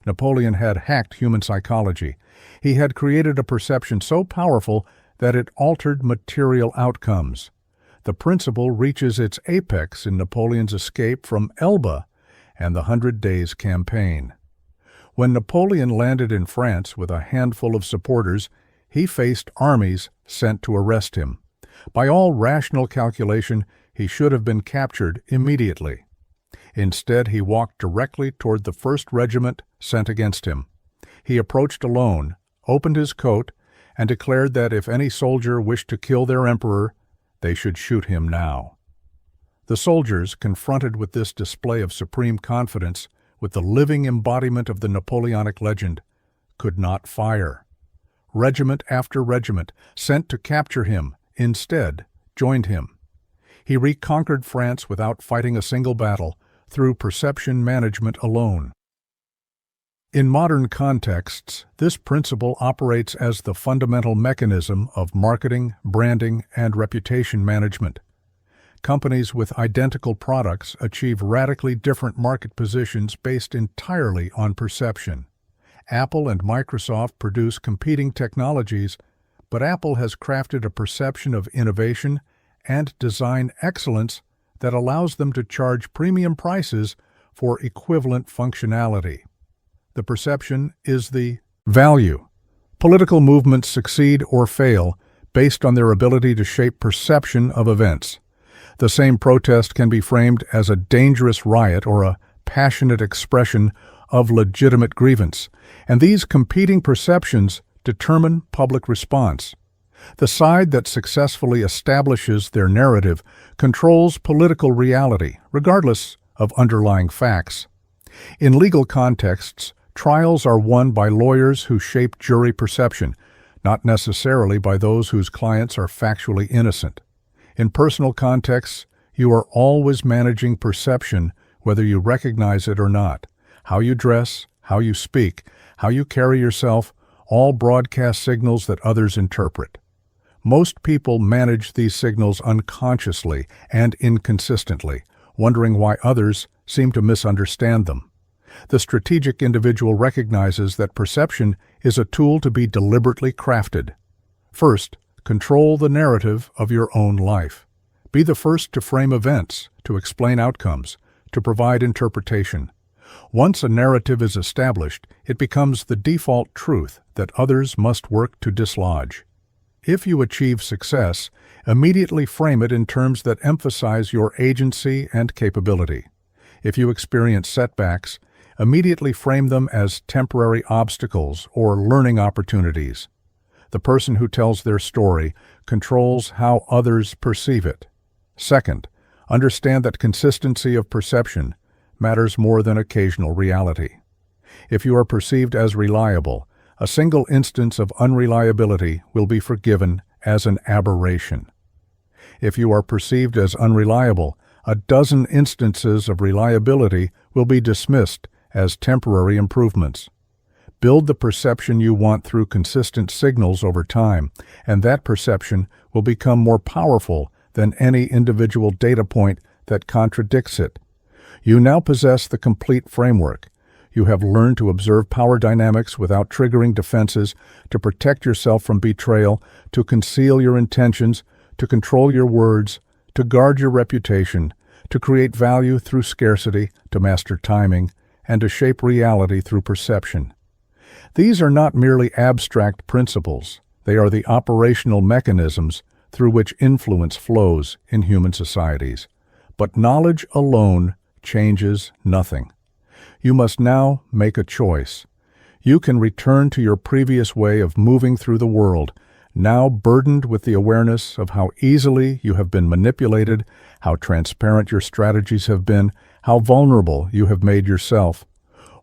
Napoleon had hacked human psychology. He had created a perception so powerful that it altered material outcomes. The principle reaches its apex in Napoleon's escape from Elba and the 100 Days Campaign. When Napoleon landed in France with a handful of supporters, he faced armies sent to arrest him. By all rational calculation, he should have been captured immediately. Instead, he walked directly toward the 1st Regiment sent against him. He approached alone, opened his coat, and declared that if any soldier wished to kill their emperor, they should shoot him now. The soldiers, confronted with this display of supreme confidence, with the living embodiment of the Napoleonic legend, could not fire. Regiment after regiment, sent to capture him, instead joined him. He reconquered France without fighting a single battle, through perception management alone. In modern contexts, this principle operates as the fundamental mechanism of marketing, branding, and reputation management. Companies with identical products achieve radically different market positions based entirely on perception. Apple and Microsoft produce competing technologies, but Apple has crafted a perception of innovation and design excellence that allows them to charge premium prices for equivalent functionality. The perception is the value. Political movements succeed or fail based on their ability to shape perception of events. The same protest can be framed as a dangerous riot or a passionate expression of legitimate grievance, and these competing perceptions determine public response. The side that successfully establishes their narrative controls political reality, regardless of underlying facts. In legal contexts, trials are won by lawyers who shape jury perception, not necessarily by those whose clients are factually innocent. In personal contexts, you are always managing perception, whether you recognize it or not. How you dress, how you speak, how you carry yourself, all broadcast signals that others interpret. Most people manage these signals unconsciously and inconsistently, wondering why others seem to misunderstand them. The strategic individual recognizes that perception is a tool to be deliberately crafted. First, control the narrative of your own life. Be the first to frame events, to explain outcomes, to provide interpretation. Once a narrative is established, it becomes the default truth that others must work to dislodge. If you achieve success, immediately frame it in terms that emphasize your agency and capability. If you experience setbacks, immediately frame them as temporary obstacles or learning opportunities. The person who tells their story controls how others perceive it. Second, understand that consistency of perception matters more than occasional reality. If you are perceived as reliable, a single instance of unreliability will be forgiven as an aberration. If you are perceived as unreliable, a dozen instances of reliability will be dismissed as temporary improvements. Build the perception you want through consistent signals over time, and that perception will become more powerful than any individual data point that contradicts it. You now possess the complete framework. You have learned to observe power dynamics without triggering defenses, to protect yourself from betrayal, to conceal your intentions, to control your words, to guard your reputation, to create value through scarcity, to master timing, and to shape reality through perception. These are not merely abstract principles. They are the operational mechanisms through which influence flows in human societies. But knowledge alone changes nothing. You must now make a choice. You can return to your previous way of moving through the world, now burdened with the awareness of how easily you have been manipulated, how transparent your strategies have been, how vulnerable you have made yourself.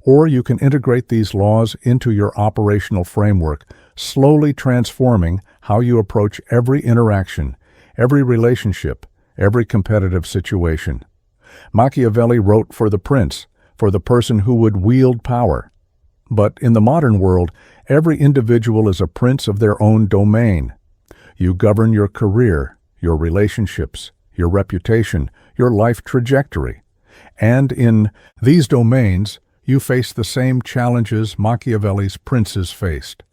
Or you can integrate these laws into your operational framework, slowly transforming how you approach every interaction, every relationship, every competitive situation. Machiavelli wrote for the prince, for the person who would wield power. But in the modern world, every individual is a prince of their own domain. You govern your career, your relationships, your reputation, your life trajectory. And in these domains, you face the same challenges Machiavelli's princes faced: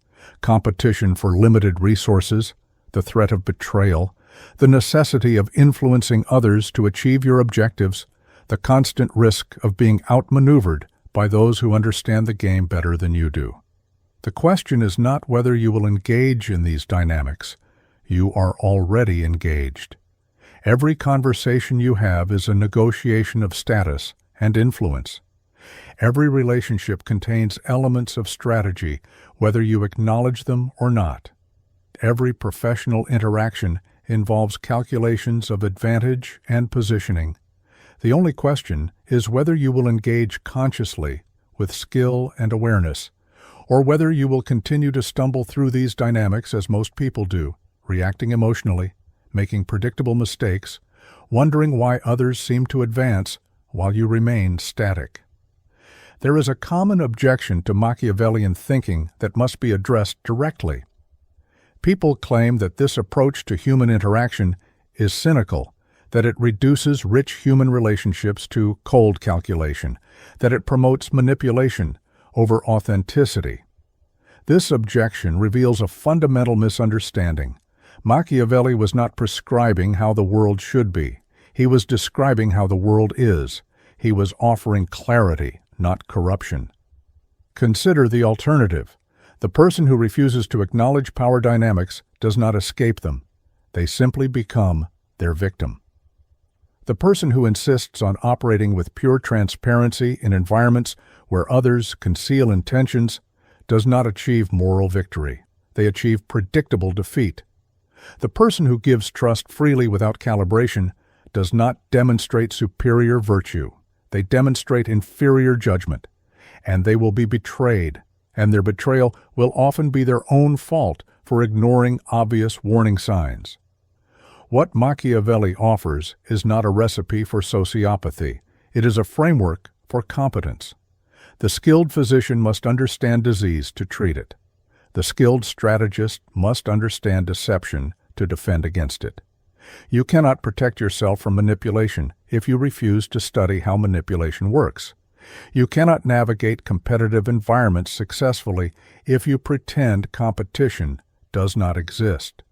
competition for limited resources, the threat of betrayal, the necessity of influencing others to achieve your objectives, the constant risk of being outmaneuvered by those who understand the game better than you do. The question is not whether you will engage in these dynamics. You are already engaged. Every conversation you have is a negotiation of status and influence. Every relationship contains elements of strategy, whether you acknowledge them or not. Every professional interaction involves calculations of advantage and positioning. The only question is whether you will engage consciously, with skill and awareness, or whether you will continue to stumble through these dynamics as most people do, reacting emotionally, making predictable mistakes, wondering why others seem to advance while you remain static. There is a common objection to Machiavellian thinking that must be addressed directly. People claim that this approach to human interaction is cynical, that it reduces rich human relationships to cold calculation, that it promotes manipulation over authenticity. This objection reveals a fundamental misunderstanding. Machiavelli was not prescribing how the world should be. He was describing how the world is. He was offering clarity, not corruption. Consider the alternative. The person who refuses to acknowledge power dynamics does not escape them. They simply become their victim. The person who insists on operating with pure transparency in environments where others conceal intentions does not achieve moral victory. They achieve predictable defeat. The person who gives trust freely without calibration does not demonstrate superior virtue. They demonstrate inferior judgment, and they will be betrayed, and their betrayal will often be their own fault for ignoring obvious warning signs. What Machiavelli offers is not a recipe for sociopathy. It is a framework for competence. The skilled physician must understand disease to treat it. The skilled strategist must understand deception to defend against it. You cannot protect yourself from manipulation if you refuse to study how manipulation works. You cannot navigate competitive environments successfully if you pretend competition does not exist.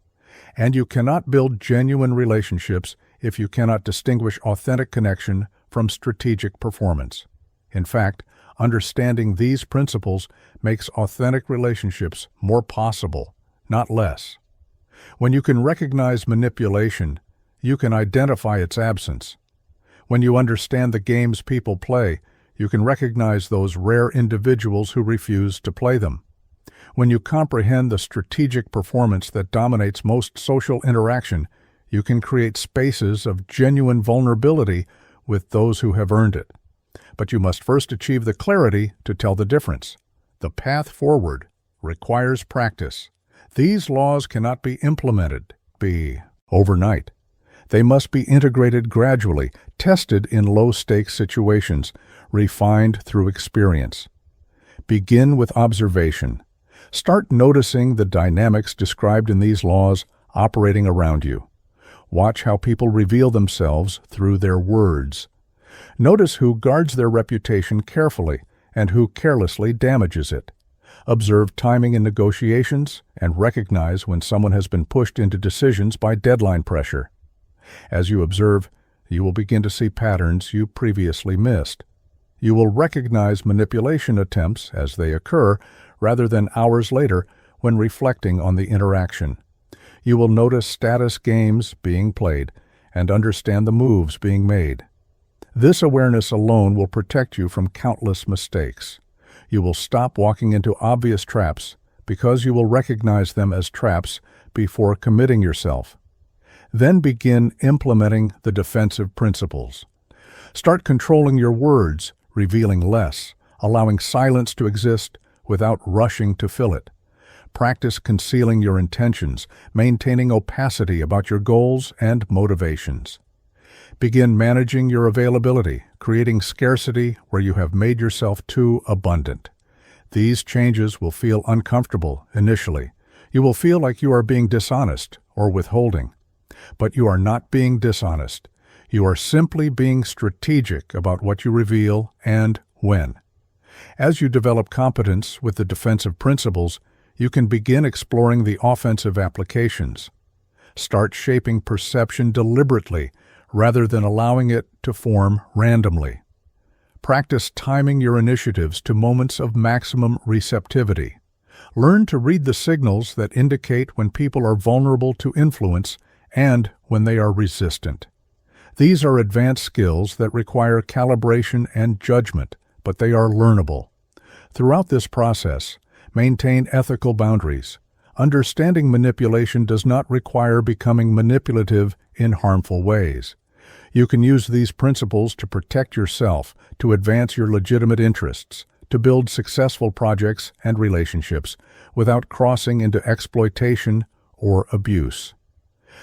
And you cannot build genuine relationships if you cannot distinguish authentic connection from strategic performance. In fact, understanding these principles makes authentic relationships more possible, not less. When you can recognize manipulation, you can identify its absence. When you understand the games people play, you can recognize those rare individuals who refuse to play them. When you comprehend the strategic performance that dominates most social interaction, you can create spaces of genuine vulnerability with those who have earned it. But you must first achieve the clarity to tell the difference. The path forward requires practice. These laws cannot be implemented overnight. They must be integrated gradually, tested in low-stakes situations, refined through experience. Begin with observation. Start noticing the dynamics described in these laws operating around you. Watch how people reveal themselves through their words. Notice who guards their reputation carefully and who carelessly damages it. Observe timing in negotiations and recognize when someone has been pushed into decisions by deadline pressure. As you observe, you will begin to see patterns you previously missed. You will recognize manipulation attempts as they occur rather than hours later when reflecting on the interaction. You will notice status games being played and understand the moves being made. This awareness alone will protect you from countless mistakes. You will stop walking into obvious traps because you will recognize them as traps before committing yourself. Then begin implementing the defensive principles. Start controlling your words, revealing less, allowing silence to exist without rushing to fill it. Practice concealing your intentions, maintaining opacity about your goals and motivations. Begin managing your availability, creating scarcity where you have made yourself too abundant. These changes will feel uncomfortable initially. You will feel like you are being dishonest or withholding. But you are not being dishonest. You are simply being strategic about what you reveal and when. As you develop competence with the defensive principles, you can begin exploring the offensive applications. Start shaping perception deliberately rather than allowing it to form randomly. Practice timing your initiatives to moments of maximum receptivity. Learn to read the signals that indicate when people are vulnerable to influence and when they are resistant. These are advanced skills that require calibration and judgment, but they are learnable. Throughout this process, maintain ethical boundaries. Understanding manipulation does not require becoming manipulative in harmful ways. You can use these principles to protect yourself, to advance your legitimate interests, to build successful projects and relationships without crossing into exploitation or abuse.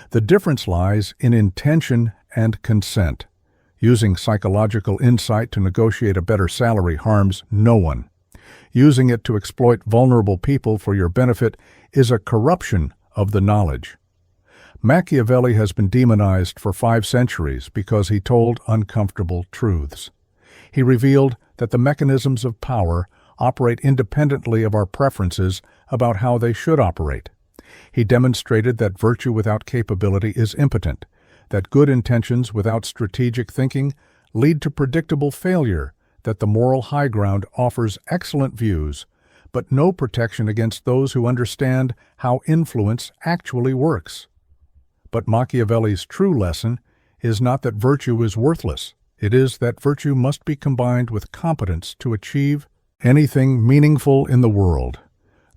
The difference lies in intention and consent. Using psychological insight to negotiate a better salary harms no one. Using it to exploit vulnerable people for your benefit is a corruption of the knowledge. Machiavelli has been demonized for 5 centuries because he told uncomfortable truths. He revealed that the mechanisms of power operate independently of our preferences about how they should operate. He demonstrated that virtue without capability is impotent, that good intentions without strategic thinking lead to predictable failure, that the moral high ground offers excellent views, but no protection against those who understand how influence actually works. But Machiavelli's true lesson is not that virtue is worthless. It is that virtue must be combined with competence to achieve anything meaningful in the world.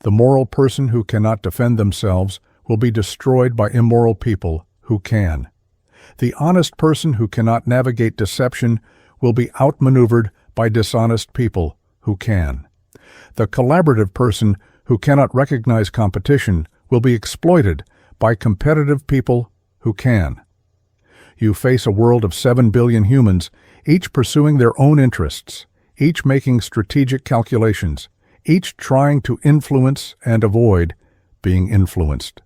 The moral person who cannot defend themselves will be destroyed by immoral people who can. The honest person who cannot navigate deception will be outmaneuvered by dishonest people who can. The collaborative person who cannot recognize competition will be exploited by competitive people who can. You face a world of 7 billion humans, each pursuing their own interests, each making strategic calculations, each trying to influence and avoid being influenced.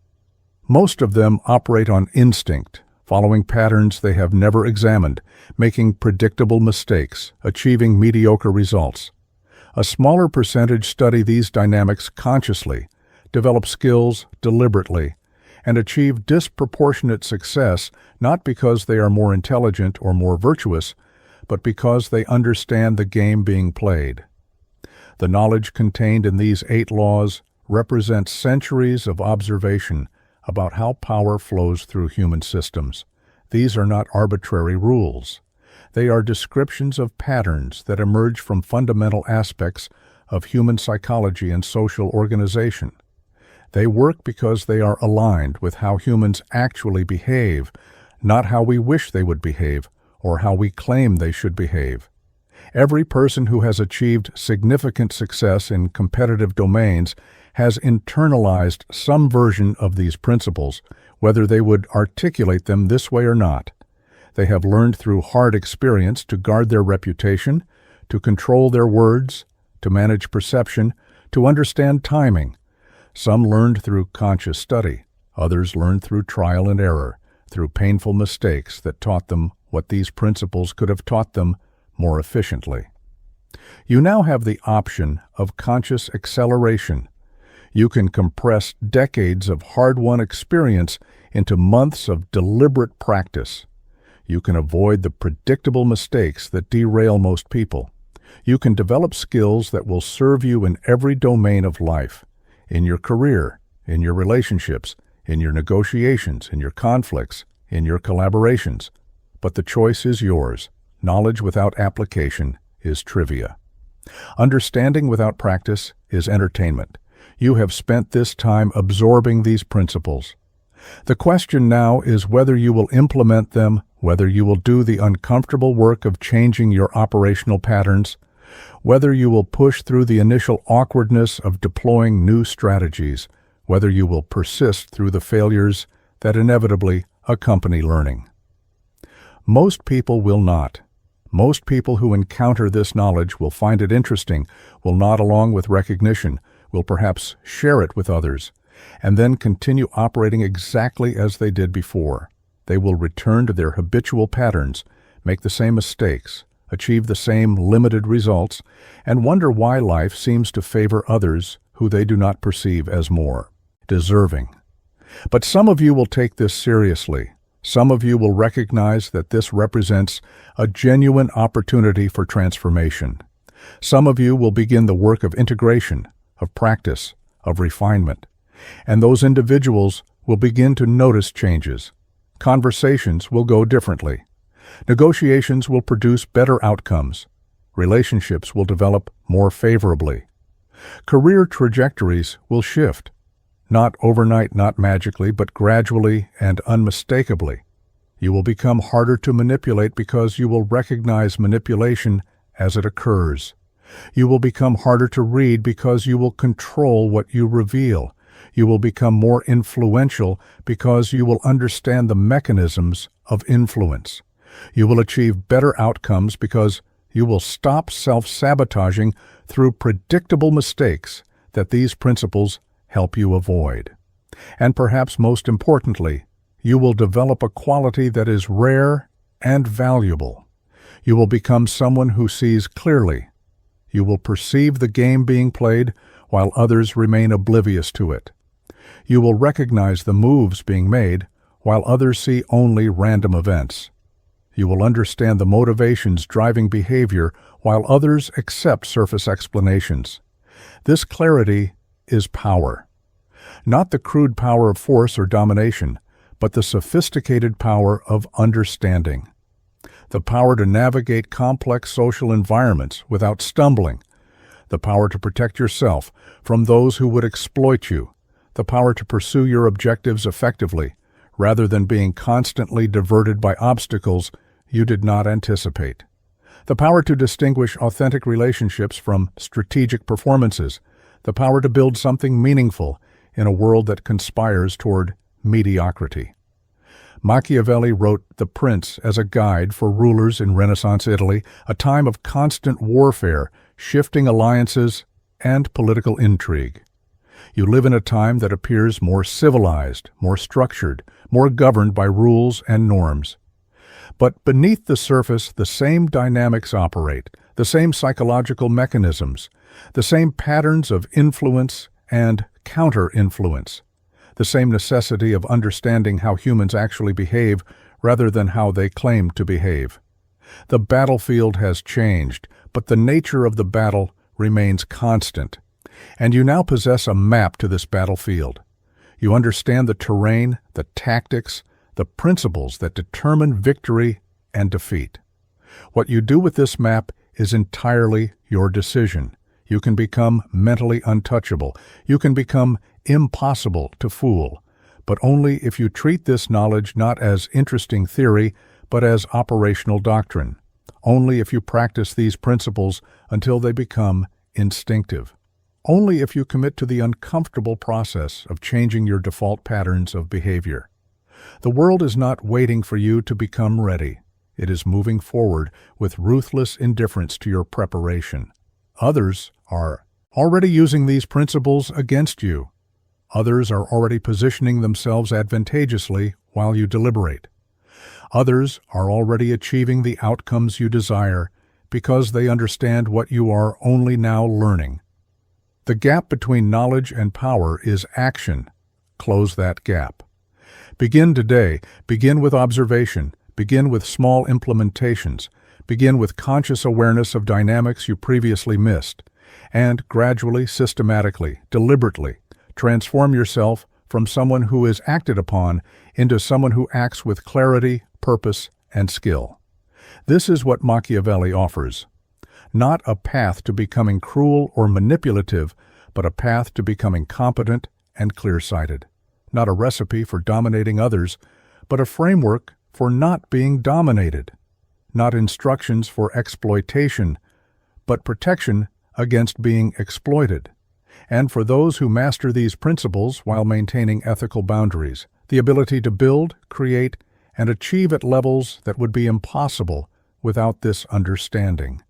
Most of them operate on instinct, following patterns they have never examined, making predictable mistakes, achieving mediocre results. A smaller percentage study these dynamics consciously, develop skills deliberately, and achieve disproportionate success not because they are more intelligent or more virtuous, but because they understand the game being played. The knowledge contained in these 8 laws represents centuries of observation about how power flows through human systems. These are not arbitrary rules. They are descriptions of patterns that emerge from fundamental aspects of human psychology and social organization. They work because they are aligned with how humans actually behave, not how we wish they would behave or how we claim they should behave. Every person who has achieved significant success in competitive domains has internalized some version of these principles, whether they would articulate them this way or not. They have learned through hard experience to guard their reputation, to control their words, to manage perception, to understand timing. Some learned through conscious study, others learned through trial and error, through painful mistakes that taught them what these principles could have taught them more efficiently. You now have the option of conscious acceleration. You can compress decades of hard-won experience into months of deliberate practice. You can avoid the predictable mistakes that derail most people. You can develop skills that will serve you in every domain of life, in your career, in your relationships, in your negotiations, in your conflicts, in your collaborations. But the choice is yours. Knowledge without application is trivia. Understanding without practice is entertainment. You have spent this time absorbing these principles. The question now is whether you will implement them, whether you will do the uncomfortable work of changing your operational patterns, whether you will push through the initial awkwardness of deploying new strategies, whether you will persist through the failures that inevitably accompany learning. Most people will not. Most people who encounter this knowledge will find it interesting, will nod along with recognition, will perhaps share it with others, and then continue operating exactly as they did before. They will return to their habitual patterns, make the same mistakes, achieve the same limited results, and wonder why life seems to favor others who they do not perceive as more deserving. But some of you will take this seriously. Some of you will recognize that this represents a genuine opportunity for transformation. Some of you will begin the work of integration, of practice, of refinement. And those individuals will begin to notice changes. Conversations will go differently. Negotiations will produce better outcomes. Relationships will develop more favorably. Career trajectories will shift. Not overnight, not magically, but gradually and unmistakably. You will become harder to manipulate because you will recognize manipulation as it occurs. You will become harder to read because you will control what you reveal. You will become more influential because you will understand the mechanisms of influence. You will achieve better outcomes because you will stop self-sabotaging through predictable mistakes that these principles help you avoid. And perhaps most importantly, you will develop a quality that is rare and valuable. You will become someone who sees clearly. You will perceive the game being played while others remain oblivious to it. You will recognize the moves being made while others see only random events. You will understand the motivations driving behavior while others accept surface explanations. This clarity is power. Not the crude power of force or domination, but the sophisticated power of understanding. The power to navigate complex social environments without stumbling. The power to protect yourself from those who would exploit you. The power to pursue your objectives effectively, rather than being constantly diverted by obstacles you did not anticipate. The power to distinguish authentic relationships from strategic performances. The power to build something meaningful in a world that conspires toward mediocrity. Machiavelli wrote The Prince as a guide for rulers in Renaissance Italy, a time of constant warfare, shifting alliances, and political intrigue. You live in a time that appears more civilized, more structured, more governed by rules and norms. But beneath the surface, the same dynamics operate, the same psychological mechanisms, the same patterns of influence and counter-influence, the same necessity of understanding how humans actually behave rather than how they claim to behave. The battlefield has changed, but the nature of the battle remains constant. And you now possess a map to this battlefield. You understand the terrain, the tactics, the principles that determine victory and defeat. What you do with this map is entirely your decision. You can become mentally untouchable. You can become impossible to fool, but only if you treat this knowledge not as interesting theory, but as operational doctrine. Only if you practice these principles until they become instinctive. Only if you commit to the uncomfortable process of changing your default patterns of behavior. The world is not waiting for you to become ready. It is moving forward with ruthless indifference to your preparation. Others are already using these principles against you. Others are already positioning themselves advantageously while you deliberate. Others are already achieving the outcomes you desire because they understand what you are only now learning. The gap between knowledge and power is action. Close that gap. Begin today. Begin with observation. Begin with small implementations. Begin with conscious awareness of dynamics you previously missed. And gradually, systematically, deliberately, transform yourself from someone who is acted upon into someone who acts with clarity, purpose, and skill. This is what Machiavelli offers. Not a path to becoming cruel or manipulative, but a path to becoming competent and clear-sighted. Not a recipe for dominating others, but a framework for not being dominated. Not instructions for exploitation, but protection against being exploited. And for those who master these principles while maintaining ethical boundaries, the ability to build, create, and achieve at levels that would be impossible without this understanding.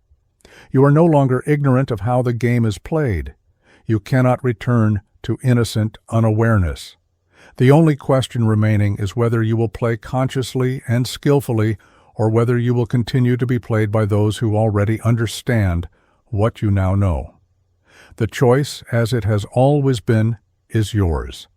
You are no longer ignorant of how the game is played. You cannot return to innocent unawareness. The only question remaining is whether you will play consciously and skillfully, or whether you will continue to be played by those who already understand what you now know. The choice, as it has always been, is yours.